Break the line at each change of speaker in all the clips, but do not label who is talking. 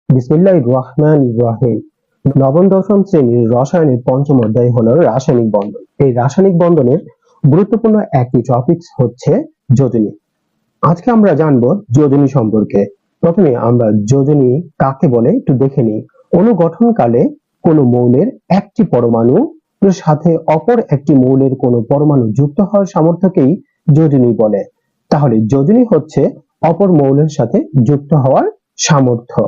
বিসমিল্লাহির রহমানির রহিম। নবম দশম শ্রেণীর রসায়নের পঞ্চম অধ্যায় হলো রাসায়নিক বন্ধন। এই রাসায়নিক বন্ধনের গুরুত্বপূর্ণ একটি টপিক হচ্ছে যোজনী। আজকে আমরা জানবো যোজনী সম্পর্কে। প্রথমে আমরা যোজনী কাকে বলে একটু দেখে নিই। অণু গঠনকালে কোনো মৌলের একটি পরমাণু সাথে অপর একটি মৌলের কোনো পরমাণু যুক্ত হওয়ার সামর্থ্যকেই যোজনী বলে। তাহলে যোজনী হচ্ছে অপর মৌলের সাথে যুক্ত হওয়ার সামর্থ্য।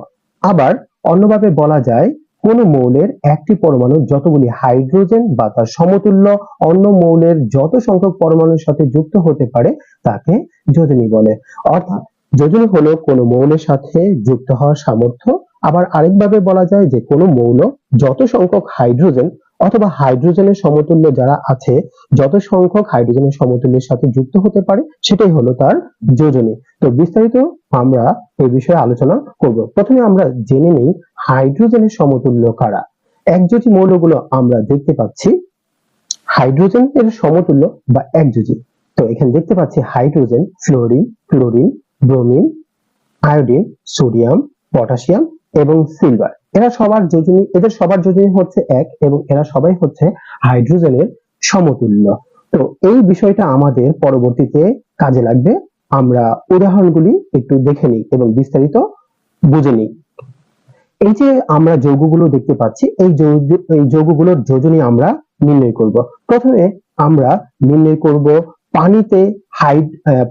আবার অন্যভাবে বলা যায়, কোনো মৌলের একটি পরমাণু যতগুলি হাইড্রোজেন বা তার সমতুল্য অন্য মৌলের যত সংখ্যক পরমাণুর সাথে যুক্ত হতে পারে তাকে যোজনী বলে। অর্থাৎ যোজনী হলো কোনো মৌলের সাথে যুক্ত হওয়ার সামর্থ্য। আবার আরেকভাবে বলা যায় যে কোনো মৌল যত সংখ্যক হাইড্রোজেন অথবা হাইড্রোজেনের সমতুল্য যারা আছে, যত সংখ্যক হাইড্রোজেনের সমতুল্যের সাথে যুক্ত হতে পারে সেটাই হলো তার যোজনী। তো বিস্তারিত আমরা এই বিষয়ে আলোচনা করব। প্রথমে আমরা জেনে নেই হাইড্রোজেনের সমতুল্য কারা। একযোজী মৌলগুলো আমরা দেখতে পাচ্ছি হাইড্রোজেন এর সমতুল্য বা একযোজী। তো এখানে দেখতে পাচ্ছি hydrogen, fluorine, chlorine, bromine, iodine, sodium, potassium এবং সিলভার। এদের সবার যোজনী হচ্ছে এক এবং এরা সবাই হচ্ছে হাইড্রোজেনের সমতুল্য। তো এই বিষয়টা আমাদের পরবর্তীতে কাজে লাগবে। আমরা উদাহরণগুলি একটু দেখে নিই এবং বিস্তারিত বুঝে নিই। এই যে আমরা যৌগগুলো দেখতে পাচ্ছি, এই যৌগগুলোর যোজনী আমরা নির্ণয় করব। প্রথমে আমরা নির্ণয় করব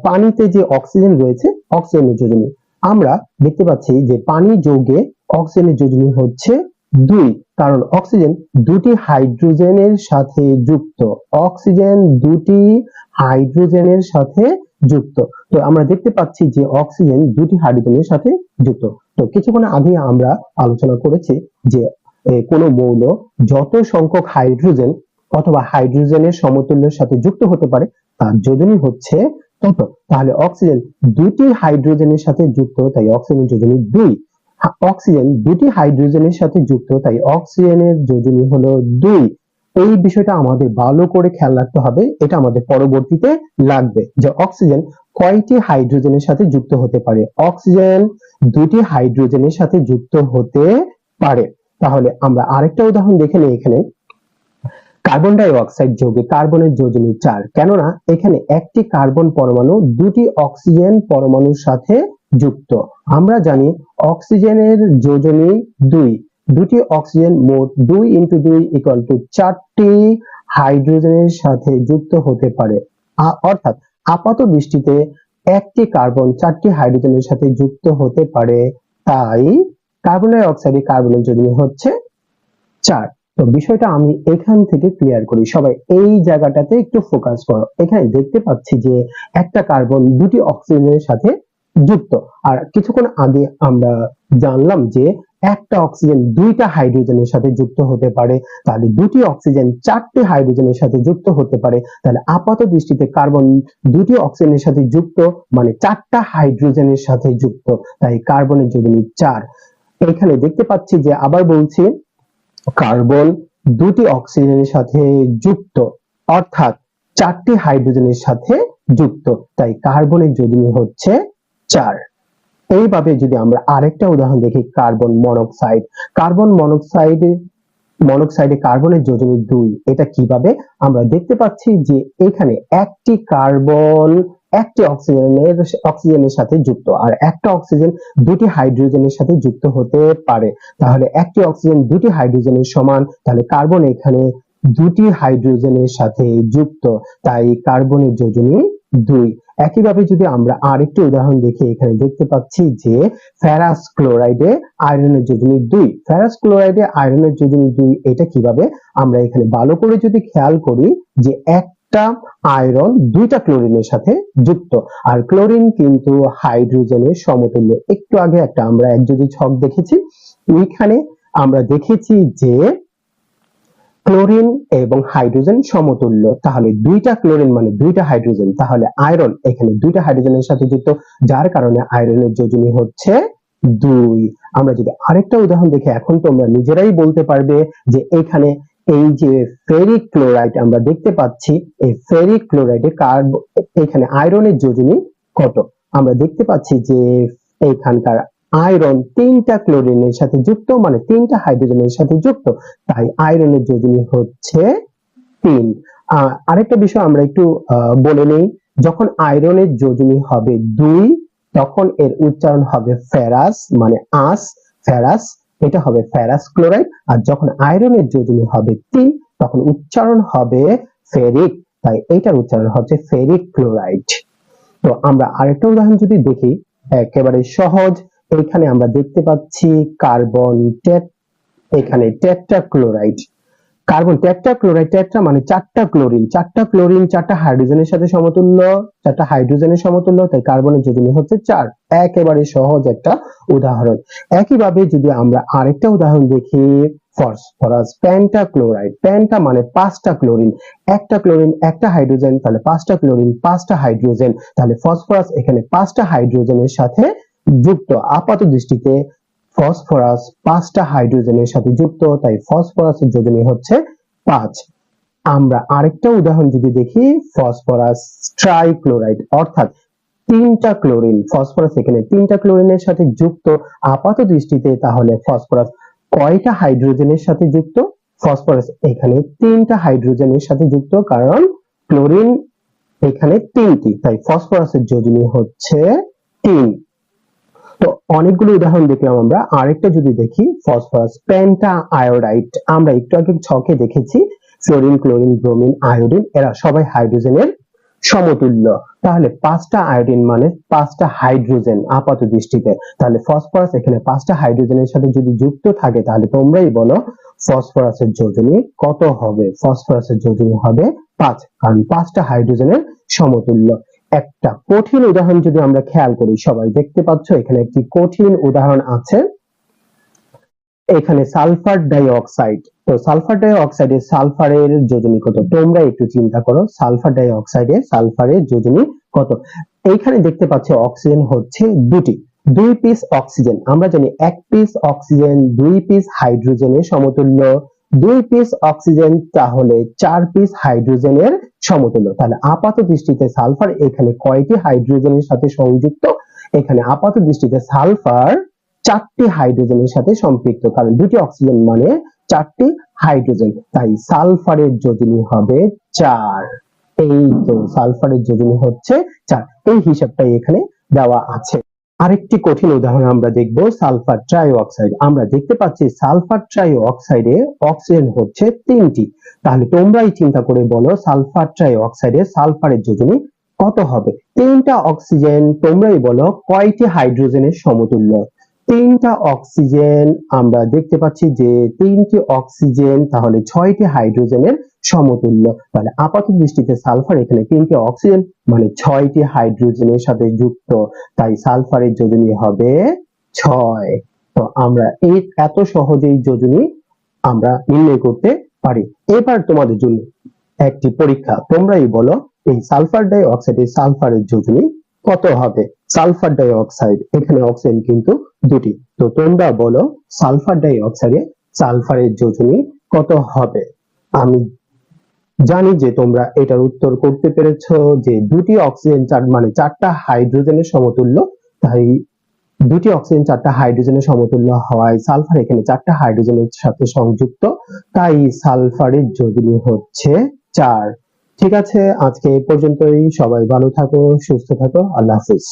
পানিতে যে অক্সিজেন রয়েছে অক্সিজেনের যোজনী। আমরা দেখতে পাচ্ছি যে পানি যৌগে অক্সিজেনের যোজনী হচ্ছে 2, কারণ অক্সিজেন দুটি হাইড্রোজেনের সাথে যুক্ত। অক্সিজেন দুটি হাইড্রোজেনের সাথে যুক্ত। তো আমরা দেখতে পাচ্ছি যে অক্সিজেন দুটি হাইড্রোজেনের সাথে যুক্ত। তো কিছুক্ষণ আগে আমরা আলোচনা করেছি যে কোনো মৌল যত সংখ্যক হাইড্রোজেন অথবা হাইড্রোজেনের সমতুল্যের সাথে যুক্ত হতে পারে তার যোজনী হচ্ছে তত। তাহলে অক্সিজেন দুটি হাইড্রোজেনের সাথে যুক্ত, তাই অক্সিজেনের যোজনী 2। অক্সিজেন দুটি হাইড্রোজেনের সাথে যুক্ত, তাই অক্সিজেনের যোজনী হলো 2। এই বিষয়টা আমাদের ভালো করে খেয়াল রাখতে হবে, এটা আমাদের পরবর্তীতে লাগবে যে অক্সিজেন কয়টি হাইড্রোজেনের সাথে যুক্ত হতে পারে। অক্সিজেন দুটি হাইড্রোজেনের সাথে যুক্ত হতে পারে। তাহলে আমরা আরেকটা উদাহরণ দেখে নিই। এখানে কার্বন ডাই অক্সাইড যৌগে কার্বনের যোজনী 4, কেননা এখানে একটি কার্বন পরমাণু দুটি অক্সিজেন পরমাণুর সাথে যুক্ত। আমরা জানি অক্সিজেনের যোজনী 2, দুটি অক্সিজেন মোট 2 × 2 = 4টি হাইড্রোজেনের সাথে যুক্ত হতে পারে। অর্থাৎ আপাত দৃষ্টিতে একটি কার্বন 4টি হাইড্রোজেনের সাথে যুক্ত হতে পারে, তাই কার্বন ডাই অক্সাইডে কার্বনের যোজনী হচ্ছে 4। তো বিষয়টা আমি এখান থেকে ক্লিয়ার করি। সবাই এই জায়গাটাতে একটু ফোকাস করো। এখানে দেখতে পাচ্ছি যে একটা কার্বন দুটি অক্সিজেনের সাথে যুক্ত। আর কিছুক্ষণ আগে আমরা জানলাম যে একটা অক্সিজেন দুইটা হাইড্রোজেনের সাথে যুক্ত হতে পারে, তাহলে দুটি অক্সিজেন 4টি হাইড্রোজেনের সাথে যুক্ত হতে পারে। তাহলে আপাত দৃষ্টিতে কার্বন দুটি অক্সিজেনের সাথে যুক্ত মানে 4টা হাইড্রোজেনের সাথে যুক্ত, তাই কার্বনের যোজনী 4। এখানে দেখতে পাচ্ছি যে আবার বলছি কার্বন দুটি অক্সিজেনের সাথে যুক্ত, অর্থাৎ 4টি হাইড্রোজেনের সাথে যুক্ত, তাই কার্বনের যোজনী হচ্ছে 4। এইভাবে যদি আমরা আরেকটা উদাহরণ দেখি, কার্বন মনোক্সাইডে কার্বনের যোজনী 2। এটা কিভাবে আমরা দেখতে পাচ্ছি যে এখানে একটি কার্বন একটি অক্সিজেনের সাথে যুক্ত, আর একটা অক্সিজেন দুটি হাইড্রোজেনের সাথে যুক্ত হতে পারে। তাহলে একটি অক্সিজেন দুটি হাইড্রোজেনের সমান, তাহলে কার্বন এখানে দুটি হাইড্রোজেনের সাথে যুক্ত, তাই কার্বনের যোজনী 2। একইভাবে যদি আমরা আরেকটি উদাহরণ দেখি, এখানে দেখতে পাচ্ছি যে ফেরাস ক্লোরাইডে আয়রনের যোজনী 2। ফেরাস ক্লোরাইডে আয়রনের যোজনী 2, এটা কিভাবে আমরা এখানে ভালো করে যদি খেয়াল করি যে একটা আয়রন দুইটা ক্লোরিনের সাথে যুক্ত, আর ক্লোরিন কিন্তু হাইড্রোজেনের সমতুল্য। একটু আগে একটা আমরা একযোজী ছক দেখেছি, এইখানে আমরা দেখেছি যে ক্লোরিন এবং হাইড্রোজেন সমতুল্য। তাহলে দুইটা ক্লোরিন মানে দুইটা হাইড্রোজেন, তাহলে আয়রন এখানে দুইটা হাইড্রোজেনের সাথে যুক্ত, যার কারণে আয়রনের যোজনী হচ্ছে 2। আমরা যদি আরেকটা উদাহরণ দেখি, এখন তোমরা নিজেরাই বলতে পারবে যে এখানে এই যে ফেরিক ক্লোরাইড আমরা দেখতে পাচ্ছি, এই ফেরিক ক্লোরাইডে এখানে আয়রনের যোজনী কত। আমরা দেখতে পাচ্ছি যে এইখানকার আয়রন 3টা ক্লোরিনের সাথে যুক্ত, মানে 3টা হাইড্রোজেনের সাথে যুক্ত, তাই আয়রনের যোজনী হচ্ছে 3। আরেকটা বিষয় আমরা একটু বলে নেই, যখন আয়রনের যোজনী হবে 2 তখন এর উচ্চারণ হবে ফেরাস, মানে আস, ফেরাস, এটা হবে ফেরাস ক্লোরাইড। আর যখন আয়রনের যোজনী হবে 3 তখন উচ্চারণ হবে ফেরিক, তাই এটার উচ্চারণ হচ্ছে ফেরিক ক্লোরাইড। তো আমরা আরেকটা উদাহরণ যদি দেখি, একেবারে সহজ, এখানে আমরা দেখতে পাচ্ছি কার্বন এখানে টেট্রাক্লোরাইড, কার্বন টেট্রাক্লোরাইড, টেট্রা মানে 4টা ক্লোরিন, 4টা ক্লোরিন 4টা হাইড্রোজেনের সাথে সমতুল্য, 4টা হাইড্রোজেনের সমতুল্য, তাই কার্বনের যোজনী হচ্ছে 4। একেবারে সহজ একটা উদাহরণ। একইভাবে যদি আমরা আরেকটা উদাহরণ দেখি, ফসফরাস পেন্টাক্লোরাইড, পেন্টা মানে 5টা ক্লোরিন, একটা ক্লোরিন একটা হাইড্রোজেন, তাহলে 5টা ক্লোরিন 5টা হাইড্রোজেন, তাহলে ফসফরাস এখানে 5টা হাইড্রোজেনের সাথে যুক্ত। আপাত দৃষ্টিতে ফসফরাস 5টা হাইড্রোজেনের সাথে যুক্ত, তাই ফসফরাসের যোজনী হচ্ছে 5। আমরা আরেকটা উদাহরণ যদি দেখি, ফসফরাস ট্রাইক্লোরাইড, অর্থাৎ 3টা ক্লোরিন, ফসফরাস এখানে 3টা ক্লোরিনের সাথে যুক্ত আপাত দৃষ্টিতে, তাহলে ফসফরাস কয়টা হাইড্রোজেনের সাথে যুক্ত? ফসফরাস এখানে 3টা হাইড্রোজেনের সাথে যুক্ত, কারণ ক্লোরিন এখানে 3টি, তাই ফসফরাসের যোজনী হচ্ছে 3। তো অনেকগুলো উদাহরণ দেখলাম আমরা, আরেকটা যদি দেখি, ফসফরাস পেন্টা আয়োডাইড, আমরা একটু আগে ছকে দেখেছি ফ্লোরিন ক্লোরিন ব্রোমিন আয়োডিন এরা সবাই হাইড্রোজেনের সমতুল্য, তাহলে 5টা আয়োডিন মানে 5টা হাইড্রোজেন আপাত দৃষ্টিতে, তাহলে ফসফরাস এখানে 5টা হাইড্রোজেনের সাথে যদি যুক্ত থাকে তাহলে তোমরাই বলো ফসফরাসের যোজনী কত হবে? ফসফরাসের যোজনী হবে 5, কারণ 5টা হাইড্রোজেনের সমতুল্য। একটা কঠিন উদাহরণ যদি আমরা খেয়াল করি, সবাই দেখতে পাচ্ছ এখানে একটি কঠিন উদাহরণ আছে, এখানে সালফার ডাই অক্সাইড। তো সালফার ডাই অক্সাইডে সালফারের যোজনী কত? তোমরা একটু চিন্তা করো, সালফার ডাই অক্সাইডে সালফারের যোজনী কত? এইখানে দেখতে পাচ্ছ অক্সিজেন হচ্ছে 2টি, 2 পিস অক্সিজেন, আমরা জানি 1 পিস অক্সিজেন 2 পিস হাইড্রোজেনের সমতুল্য, 2 পিস অক্সিজেন তাহলে 4 পিস হাইড্রোজেনের সমতুল্য। তাহলে আপাত দৃষ্টিতে সালফার এখানে কয়টি হাইড্রোজেনের সাথে সংযুক্ত? এখানে আপাত দৃষ্টিতে সালফার 4টি হাইড্রোজেনের সাথে সম্পৃক্ত, কারণ 2টি অক্সিজেন মানে 4টি হাইড্রোজেন, তাই সালফারের যোজনী হবে 4। এই তো সালফারের যোজনী হচ্ছে 4, এই হিসাবটাই এখানে দেওয়া আছে। আরেকটি কঠিন উদাহরণ আমরা দেখব, সালফার ট্রাইঅক্সাইড। আমরা দেখতে পাচ্ছি সালফার ট্রাইঅক্সাইডে অক্সিজেন হচ্ছে 3টি, তাহলে তোমরাই চিন্তা করে বলো সালফার ট্রাইঅক্সাইডে সালফারের যোজনী কত হবে? 3টা অক্সিজেন, তোমরাই বলো কয়টি হাইড্রোজেনের সমতুল্য? 3টা অক্সিজেন, আমরা দেখতে পাচ্ছি যে 3টি অক্সিজেন তাহলে 6টি হাইড্রোজেনের সমতুল্য, তাহলে আপাত দৃষ্টিতে সালফার এখানে 3টি অক্সিজেন মানে 6টি হাইড্রোজেনের সাথে যুক্ত, তাই সালফারের যোজনী হবে 6। তো আমরা এই এত সহজেই যোজনী আমরা নির্ণয় করতে পারি। এবার তোমাদের জন্য একটি পরীক্ষা, তোমরাই বলো এই সালফার ডাই অক্সাইডের সালফারের যোজনী কত হবে? সালফার ডাই অক্সাইড এখানে অক্সিজেন কিন্তু 2টি, তো তোমরা বলো সালফার ডাই অক্সাইডে সালফারের যোজনী কত হবে? আমি জানি যে তোমরা এটার উত্তর করতে পেরেছো, যে 2টি অক্সিজেন মানে 4টা হাইড্রোজেনের সমতুল্য, তাই 2টি অক্সিজেন 4টা হাইড্রোজেনের সমতুল্য হওয়ায় সালফার এখানে 4টা হাইড্রোজেনের সাথে সংযুক্ত, তাই সালফারের যোজনী হচ্ছে 4। ঠিক আছে, আজকে এই পর্যন্তই, সবাই ভালো থাকো, সুস্থ থাকো, আল্লাহ হাফিজ।